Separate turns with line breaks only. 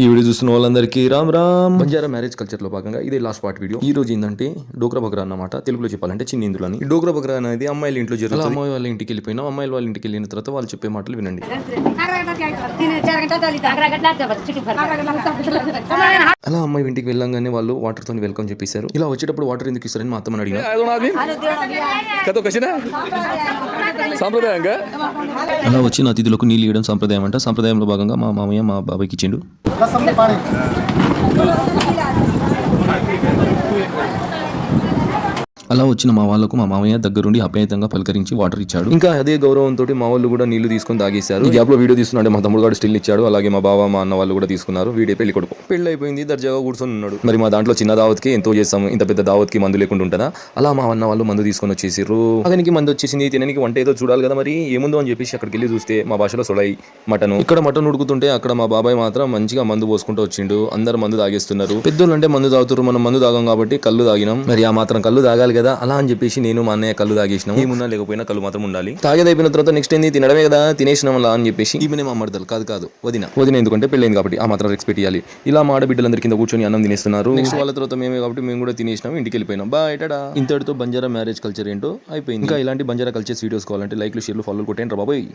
ఈ వీడియో చూస్తున్న వాళ్ళందరికీ రామ్ రామ్. బంజారా మ్యారేజ్ కల్చర్ లో భాగంగా ఇదే లాస్ట్ పార్ట్ వీడియో. ఈ రోజు ఏంటంటే డోగ్రా బగ్రా అన్నమాట, తెలుగులో చెప్పాలంటే చిన్న ఇందులని. ఈ డోగ్రా బగ్రా అనేది అమ్మాయిల ఇంట్లో జరుగుతుంది. అమ్మాయి వాళ్ళ ఇంటికి వెళ్ళిపోయినా అమ్మాయిల వాళ్ళ ఇంటికి వెళ్ళిన తర్వాత వాళ్ళు చెప్పే మాటలు వినండి. అలా అమ్మాయి ఇంటికి వెళ్ళంగానే వాళ్ళు వాటర్ తో వెల్కమ్ చెప్పేశారు. ఇలా వచ్చేటప్పుడు వాటర్ ఎందుకు ఇస్తారని మా అత్తమ్మని అడిగిన. అలా వచ్చిన అతిథులకు నీళ్ళు ఇవ్వడం సంప్రదాయం అంట. సంప్రదాయంలో భాగంగా మా మామయ్య మా బాబాయ్కి ఇచ్చిండు. అలా వచ్చిన మా వాళ్ళకు మా మామయ్య దగ్గరుండి అపేతంగా పలకరించి వాటర్ ఇచ్చాడు. ఇంకా అదే గౌరవంతో మా వాళ్ళు కూడా నీళ్లు తీసుకొని తాగేశారు. ఈ గ్యాప్ లో వీడియో తీసుకున్నాడు మా తమ్ముడు గారు స్టిల్ ఇచ్చాడు. అలాగే మా బావ మా అన్న వాళ్ళు కూడా తీసుకున్నారు. వీడియో పెళ్లి కొడుకు పెళ్లి అయిపోయింది, దర్జాగా కూర్చొని ఉన్నాడు. మరి మా దాంట్లో చిన్న దావత్కి ఎంతో చేస్తాము, ఇంత పెద్ద దావత్కి మందు లేకుండా ఉంటుందా? అలా మా అన్న వాళ్ళు మందు తీసుకొని వచ్చేసారు. అతనికి మందు వచ్చేసింది, తినడానికి వంట ఏదో చూడాలి కదా మరి ఏముందో అని చెప్పేసి అక్కడికి వెళ్ళి చూస్తే మా భాషలో సొలై మటన్. ఇక్కడ మటన్ ఉడుకుతుంటే అక్కడ మా బాబాయ్ మాత్రం మంచిగా మందు పోసుకుంటూ వచ్చిండు. అందరు మందు తాగేస్తున్నారు. పెద్దోళ్ళు అంటే మందు తాగుతారు, మనం మందు తాగాం కాబట్టి కళ్ళు తాగినాం. మరి ఆ మాత్రం కళ్ళు తాగాలి కదా. అలా అని చెప్పేసి నేను మా అన్నయ్య కళ్ళు తాగేసినాం. ఏమున్నా లేకపోయినా కళ్ళు మాత్రం ఉండాలి. తాగేది అయిపోయిన తర్వాత నెక్స్ట్ ఏంది తినడమే కదా, తినేసినాం అలా అని చెప్పేసి ఈమెనే మా మరదలు కాదు వదిన ఎందుకంటే పెళ్ళైంది కాబట్టి ఆ మాత్రం రెస్పెక్ట్ ఇవ్వాలి. ఇలా మా ఆడబిడ్డలందరి కింద కూర్చొని అన్నం తినేస్తున్నారు. నెక్స్ట్ వాళ్ళ తర్వాత మేమే కాబట్టి మేము కూడా తినేసినాం, ఇంటికి వెళ్ళిపోయినాం. బాయ్. ఇంతటితో బంజారా మ్యారేజ్ కల్చర్ ఏంటో అయిపోయింది. ఇంకా ఇలాంటి బంజారా కల్చర్స్ వీడియోస్ కావాలంటే లైక్లు, షేర్లు, ఫాలోలు కొట్టండి రా బాబోయ్.